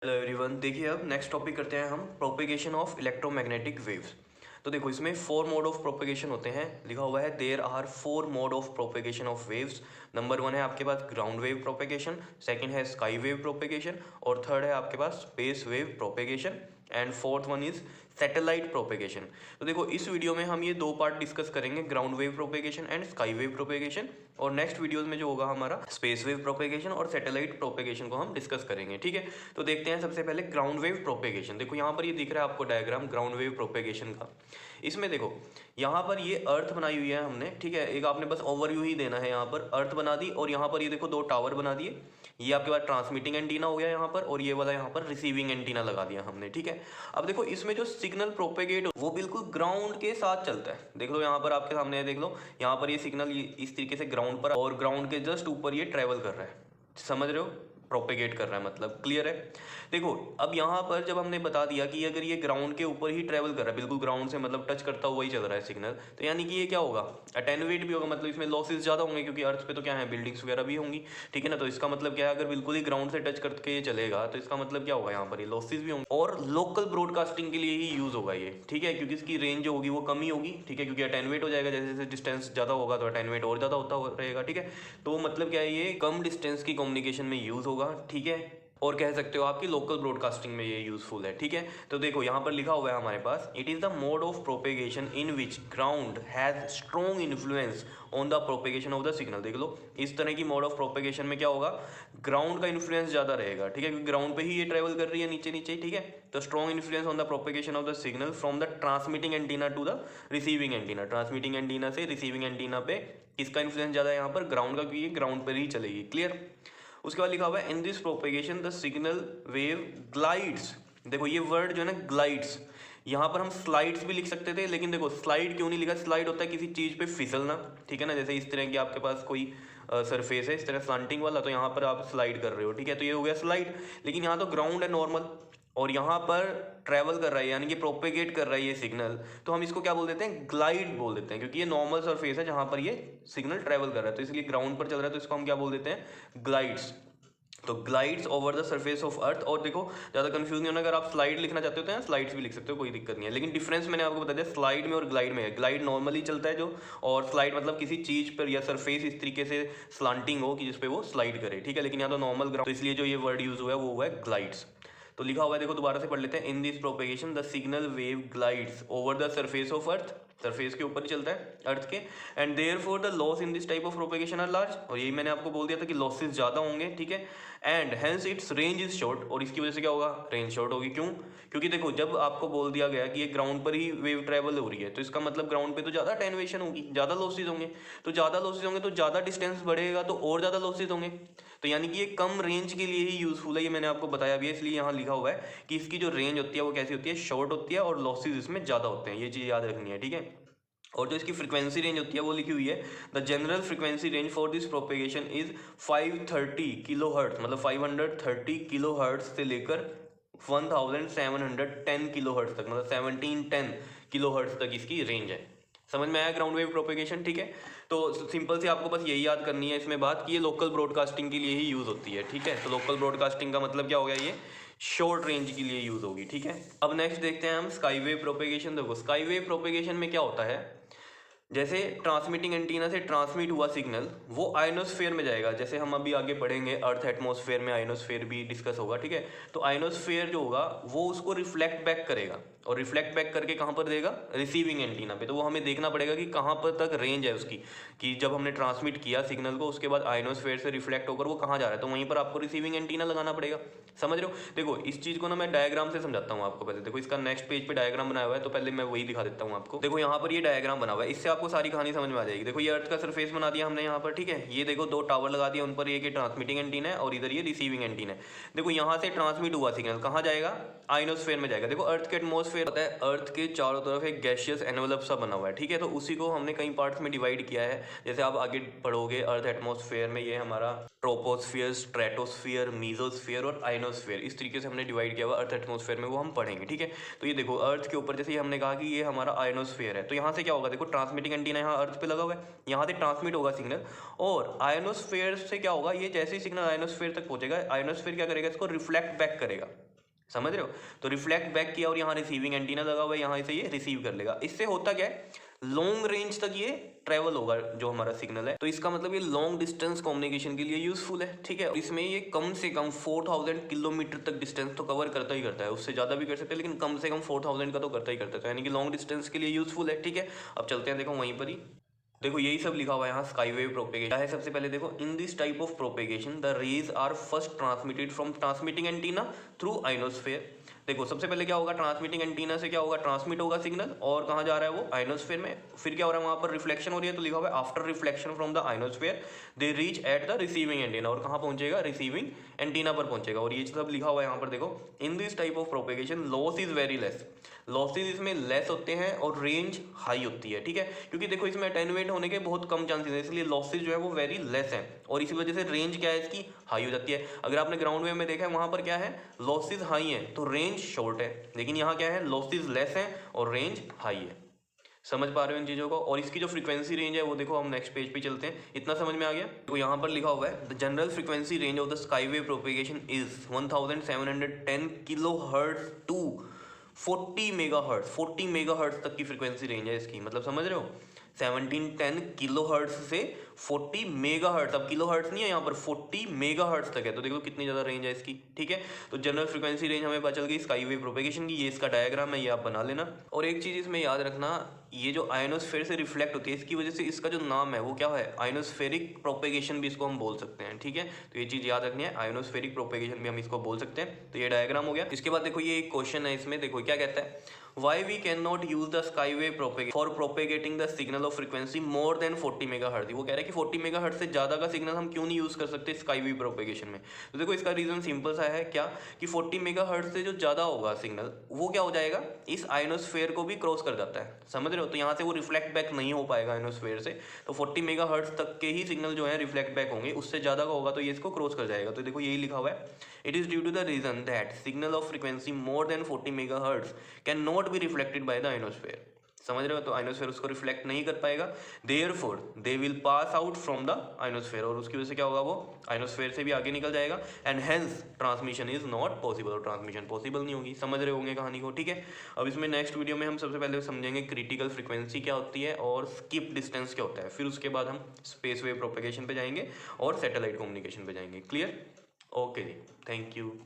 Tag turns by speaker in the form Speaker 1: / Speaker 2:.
Speaker 1: Hello everyone, देखिए अब next topic करते हैं हम प्रोपेगेशन ऑफ इलेक्ट्रोमैग्नेटिक वेव्स। तो देखो इसमें 4 मोड ऑफ प्रोपेगेशन होते हैं, लिखा हुआ है there are 4 mode of propagation of waves. Number 1 है आपके पास ग्राउंड वेव प्रोपेगेशन, सेकंड है स्काई वेव प्रोपेगेशन और थर्ड है आपके पास space wave propagation and fourth one is satellite propagation. तो देखो इस वीडियो में हम ये 2 पार्ट डिस्कस करेंगे, ground wave propagation and sky wave propagation, और नेक्स्ट वीडियोस में जो होगा हमारा स्पेस वेव प्रोपेगेशन और सैटेलाइट प्रोपेगेशन को हम डिस्कस करेंगे। ठीक है, तो देखते हैं सबसे पहले ग्राउंड वेव प्रोपेगेशन। देखो यहाँ पर ये दिख रहा है आपको डायग्राम ग्राउंड वेव प्रोपेगेशन का। इसमें देखो यहाँ पर ये अर्थ बनाई हुई है हमने, ठीक है, एक आपने बस ओवरव्यू ही देना है। यहाँ पर अर्थ बना दी और यहाँ पर ये देखो 2 टावर बना दिए। ये आपके पास ट्रांसमिटिंग एंटीना हो गया यहाँ पर, और ये वाला यहाँ पर रिसीविंग एंटीना लगा दिया हमने। ठीक है, अब देखो इसमें जो सिग्नल प्रोपेगेट वो बिल्कुल ग्राउंड के साथ चलता है। देख लो यहाँ पर आपके सामने है, देख लो यहाँ पर ये सिग्नल इस तरीके से ग्राउंड पर और ग्राउंड के जस्ट ऊपर ये ट्रेवल कर रहा है। समझ रहे हो, प्रोपेगेट कर रहा है, मतलब क्लियर है। देखो अब यहाँ पर जब हमने बता दिया कि अगर ये ग्राउंड के ऊपर ही ट्रेवल कर रहा है, बिल्कुल ग्राउंड से मतलब टच करता हुआ ही चल रहा है सिग्नल, तो यानी कि ये क्या होगा, अटेनुएट भी होगा, मतलब इसमें लॉसेस ज़्यादा होंगे क्योंकि अर्थ पे तो क्या है, बिल्डिंग्स वगैरह भी होंगी। ठीक है ना, तो इसका मतलब क्या है, अगर बिल्कुल ही ग्राउंड से टच करके ये चलेगा तो इसका मतलब क्या होगा, यहाँ पर ये लॉसेस भी होंगे और लोकल ब्रॉडकास्टिंग के लिए ही यूज़ होगा ये। ठीक है, क्योंकि इसकी रेंज जो होगी वो कम ही होगी। ठीक है, क्योंकि अटेनुएट हो जाएगा, जैसे जैसे डिस्टेंस ज़्यादा होगा तो अटेनुएट और ज़्यादा होता रहेगा। ठीक है, तो मतलब क्या है, ये कम डिस्टेंस की कम्युनिकेशन में यूज़ होगा। ठीक है, और कह सकते हो आपकी लोकल ब्रॉडकास्टिंग में ये यूजफुल है। ठीक है, तो देखो यहाँ पर लिखा हुआ है हमारे पास, it is the mode of propagation in which ground has strong influence on the propagation of the signal. देख लो इस तरह की मोड ऑफ प्रोपेगेशन में क्या होगा, ग्राउंड का इन्फ्लुएंस ज़्यादा रहेगा। ठीक है, क्योंकि ग्राउंड पे ही ये ट्रेवल कर रही है नीचे नीचे। ठीक है, तो strong influence on the propagation of the signal from the transmitting antenna to the receiving antenna. Transmitting antenna से रिसीविंग एंटीना पे किसका इन्फ्लुएंस ज़्यादा है, यहाँ पर ग्राउंड का, क्योंकि ग्राउंड पर ही चलेगी। क्लियर। उसके बाद लिखा हुआ है इन this propagation the signal wave glides. देखो ये वर्ड जो है ना ग्लाइड्स, यहाँ पर हम स्लाइड्स भी लिख सकते थे, लेकिन देखो स्लाइड क्यों नहीं लिखा, स्लाइड होता है किसी चीज़ पे फिसलना। ठीक है ना, जैसे इस तरह की आपके पास कोई सरफेस है इस तरह स्लांटिंग वाला, तो यहाँ पर आप स्लाइड कर रहे हो। ठीक है, तो ये हो गया स्लाइड, लेकिन यहाँ तो ग्राउंड है नॉर्मल और यहाँ पर ट्रैवल कर रहा है, यानी कि प्रोपेगेट कर रहा है ये सिग्नल, तो हम इसको क्या बोल देते हैं, ग्लाइड बोल देते हैं, क्योंकि ये नॉर्मल सरफेस है जहाँ पर ये सिग्नल ट्रैवल कर रहा है, तो इसलिए ग्राउंड पर चल रहा है, तो इसको हम क्या बोल देते हैं, ग्लाइड्स। तो glides over the surface of अर्थ। और देखो ज़्यादा कंफ्यूज नहीं होना, अगर आप स्लाइड लिखना चाहते हो तो स्लाइड्स भी लिख सकते हो, कोई दिक्कत नहीं है, लेकिन डिफरेंस मैंने आपको बता दिया स्लाइड में और ग्लाइड में है। ग्लाइड नॉर्मली चलता है जो, और स्लाइड मतलब किसी चीज़ पर या सरफेस इस तरीके से स्लांटिंग हो कि जिसपे वो स्लाइड करे। ठीक है, लेकिन यहाँ तो नॉर्मल ग्राउंड, तो इसलिए जो ये वर्ड यूज हुआ है वो हुआ है ग्लाइड्स। तो लिखा हुआ है, देखो दोबारा से पढ़ लेते हैं, in this propagation the signal wave glides over the surface of earth, surface के ऊपर ही चलता है अर्थ के, and therefore the loss in this type of propagation are large, और यही मैंने आपको बोल दिया था कि लॉसेस ज़्यादा होंगे। ठीक है, and hence it's range is short, और इसकी वजह से क्या होगा, रेंज शॉर्ट होगी। क्यों, क्योंकि देखो जब आपको बोल दिया गया कि ये ग्राउंड पर ही वेव ट्रैवल हो रही है, तो इसका मतलब ग्राउंड पे तो ज़्यादा अटेनुएशन होगी, ज़्यादा लॉसेज होंगे, तो ज़्यादा लॉसेज होंगे तो ज़्यादा डिस्टेंस बढ़ेगा तो और ज़्यादा लॉसेज होंगे, तो यानी कि ये कम रेंज के लिए ही यूजफुल है। ये मैंने आपको बताया भी है, इसलिए यहाँ लिखा हुआ है कि इसकी जो रेंज होती है वो कैसी होती है, शॉर्ट होती है, और लॉसेज इसमें ज़्यादा होते हैं, ये चीज़ याद रखनी है। ठीक है, और जो इसकी फ्रीक्वेंसी रेंज होती है वो लिखी हुई है, the general frequency range for this propagation is 530 kilohertz, मतलब 530 किलो हर्ट्स से लेकर 1710 किलो हर्ट्स तक, मतलब 1710 किलो हर्ट्स तक इसकी रेंज है। समझ में आया ग्राउंड वेव प्रोपेगेशन। ठीक है, तो सिंपल से आपको बस यही याद करनी है इसमें बात कि ये लोकल ब्रॉडकास्टिंग के लिए ही यूज़ होती है। ठीक है, तो लोकल ब्रॉडकास्टिंग का मतलब क्या हो गया, ये शॉर्ट रेंज के लिए यूज़ होगी। ठीक है, अब नेक्स्ट देखते हैं हम स्काई वेव प्रोपेगेशन। देखो स्काई वेव प्रोपेगेशन में क्या होता है, जैसे ट्रांसमिटिंग एंटीना से ट्रांसमिट हुआ सिग्नल वो आयनोस्फेयर में जाएगा, जैसे हम अभी आगे पढ़ेंगे अर्थ एटमॉस्फेयर में आयनोस्फेयर भी डिस्कस होगा। ठीक है, तो आयनोस्फेयर जो होगा वो उसको रिफ्लेक्ट बैक करेगा, और रिफ्लेक्ट बैक करके कहाँ पर देगा, रिसीविंग एंटीना पे। तो वो हमें देखना पड़ेगा कि कहाँ पर तक रेंज है उसकी, कि जब हमने ट्रांसमिट किया सिग्नल को उसके बाद आयनोस्फेयर से रिफ्लेक्ट होकर वो कहाँ जा रहा है, तो वहीं पर आपको रिसीविंग एंटीना लगाना पड़ेगा। समझ रहे हो, देखो इस चीज़ को ना मैं डायग्राम से समझाता हूँ आपको। पहले देखो इसका नेक्स्ट पेज पे डायग्राम बनाया हुआ है, तो पहले मैं वही दिखा देता हूँ आपको। देखो यहाँ पर ये डायग्राम बना हुआ है, इससे आपको सारी कहानी समझ में आ जाएगी। देखो ये अर्थ का सरफेस बना दिया हमने यहाँ पर। ठीक है, ये देखो 2 टावर लगा दिया, उन पर एक ट्रांसमिटिंग एंटीना है और इधर ये रिसीविंग एंटीना है। देखो यहाँ से ट्रांसमिट हुआ सिग्नल कहाँ जाएगा, आयनोस्फेयर में जाएगा। देखो अर्थ के एटमॉस्फेयर होता है, अर्थ के चारों तरफ एक गैशियस एनवलप सा बना हुआ है। ठीक है, तो उसी को हमने कई पार्ट्स में डिवाइड किया है, जैसे आप आगे पढ़ोगे अर्थ एटमॉस्फेयर में ये हमारा ट्रोपोस्फियर, स्ट्रेटोस्फियर, मीजोस्फियर और आयनोस्फियर, इस तरीके से हमने डिवाइड किया हुआ अर्थ एटमॉस्फेयर में, वो हम पढ़ेंगे। ठीक है, तो ये देखो अर्थ के ऊपर जैसे ही हमने कहा कि ये हमारा आयनोस्फियर है, तो यहाँ से क्या होगा, देखो ट्रांसमिटिंग एंटीना यहाँ अर्थ पे लगा हुआ है, यहाँ से ट्रांसमिट होगा सिग्नल, और आयनोस्फेयर से क्या होगा, ये जैसे ही सिग्नल आयनोस्फेयर तक पहुंचेगा, आयनोस्फेयर क्या करेगा, इसको रिफ्लेक्ट बैक करेगा। समझ रहे हो? तो रिफ्लेक्ट बैक किया और यहाँ रिसीविंग एंटीना लगा हुआ है, यहाँ से ये रिसीव कर लेगा। इससे होता क्या है, लॉन्ग रेंज तक ये ट्रेवल होगा जो हमारा सिग्नल है। तो इसका मतलब ये लॉन्ग डिस्टेंस कम्युनिकेशन के लिए यूजफुल है, ठीक है। इसमें ये कम से कम 4000 किलोमीटर तक डिस्टेंस तो कवर करता ही करता है, उससे ज़्यादा भी कर सकते हैं लेकिन कम से कम 4000 का तो करता ही करता है, तो यानी कि लॉन्ग डिस्टेंस के लिए यूजफुल है, ठीक है। अब चलते हैं, देखो वहीं पर ही देखो यही सब लिखा हुआ है यहाँ, स्काई वेव प्रोपेगेशन है। सबसे पहले देखो, in this type of propagation the rays are first transmitted from transmitting antenna through ionosphere. देखो सबसे पहले क्या होगा, ट्रांसमिटिंग एंटीना से क्या होगा, ट्रांसमिट होगा सिग्नल, और कहाँ जा रहा है वो, आइनोस्फेयर में। फिर क्या हो रहा है, वहाँ पर रिफ्लेक्शन हो रही है, तो लिखा हुआ है after reflection from the ionosphere they reach at the receiving antenna, और कहाँ पहुंचेगा, रिसीविंग एंटीना पर पहुंचेगा। और ये सब लिखा हुआ है यहाँ पर देखो, in this type of propagation loss is very less, losses इसमें लेस होते हैं और रेंज हाई होती है, ठीक है। क्योंकि देखो इसमें अटेनुएट होने के बहुत कम चांसेस है, इसलिए लॉसेज जो है वो वेरी लेस है, और इसी वजह से रेंज क्या है इसकी, हाई हो जाती है। अगर आपने ग्राउंड वेव में देखा है, वहां पर क्या है, लॉसेज हाई है तो रेंज शॉर्ट है, लेकिन यहाँ क्या है, लॉसेज लेस है और रेंज हाई है। समझ पा रहे हो इन चीज़ों को? और इसकी जो फ्रीक्वेंसी रेंज है वो देखो, हम नेक्स्ट पेज पे चलते हैं, इतना समझ में आ गया। तो यहाँ पर लिखा हुआ है the general frequency range of the sky wave propagation is 1710 kilohertz to 40 megahertz, 40 megahertz तक की फ्रीक्वेंसी रेंज है इसकी, मतलब समझ रहे हो, 1710 किलो हर्ट्ज से 40 मेगा हर्ट्ज, अब किलो हर्ट्ज नहीं है यहाँ पर, 40 मेगा हर्ट्ज तक है, तो देखो कितनी ज़्यादा रेंज है इसकी, ठीक है। तो जनरल फ्रीक्वेंसी रेंज हमें पता चल गई स्काई वेव प्रोपेगेशन की, ये इसका डायग्राम है, ये आप बना लेना। और एक चीज़ इसमें याद रखना, ये जो आयनोस्फेयर से रिफ्लेक्ट होती है, इसकी वजह से इसका जो नाम है वो क्या है, आयनोस्फेरिक प्रोपेगेशन भी इसको हम बोल सकते हैं, ठीक है। तो ये चीज़ याद रखनी है, आयनोस्फेरिक प्रोपेगेशन भी हम इसको बोल सकते हैं। तो ये डायग्राम हो गया। इसके बाद देखो ये एक क्वेश्चन है, इसमें देखो क्या कहता है, why we cannot use the skywave for propagating the signal of frequency more than 40 megahertz. वो कह रहा है कि 40 मेगाहर्ट्ज से ज़्यादा का सिग्नल हम क्यों नहीं यूज़ कर सकते स्काई वेव प्रोपेगेशन में। तो देखो इसका रीज़न सिंपल सा है, क्या कि 40 मेगाहर्ट्ज से जो ज़्यादा होगा सिग्नल, वो क्या हो जाएगा, इस आयनोस्फेयर को भी क्रॉस कर जाता है, समझ रहे हो। तो यहाँ से वो रिफ्लेक्ट बैक नहीं हो पाएगा आयनोस्फेयर से, तो 40 मेगाहर्ट्ज तक के ही सिग्नल जो है रिफ्लेक्ट बैक होंगे, उससे ज़्यादा का होगा तो ये इसको क्रॉस कर जाएगा। तो देखो यही लिखा हुआ है, it is due to the reason that signal of frequency more than 40 megahertz can not be reflected by the ionosphere. समझ रहे हो, तो आयनोस्फेयर उसको रिफ्लेक्ट नहीं कर पाएगा, therefore they will pass out from the ionosphere, और उसकी वजह से क्या होगा, वो आयनोस्फेयर से भी आगे निकल जाएगा, and hence transmission is not possible, और ट्रांसमिशन पॉसिबल नहीं होगी। समझ रहे होंगे कहानी को, ठीक है। अब इसमें नेक्स्ट वीडियो में हम सबसे पहले समझेंगे क्रिटिकल फ्रीक्वेंसी क्या होती है और स्किप डिस्टेंस क्या होता है, फिर उसके बाद हम स्पेस वेव प्रोपेगेशन पे जाएंगे और सैटेलाइट कम्युनिकेशन पे जाएंगे। क्लियर? ओके जी, थैंक यू।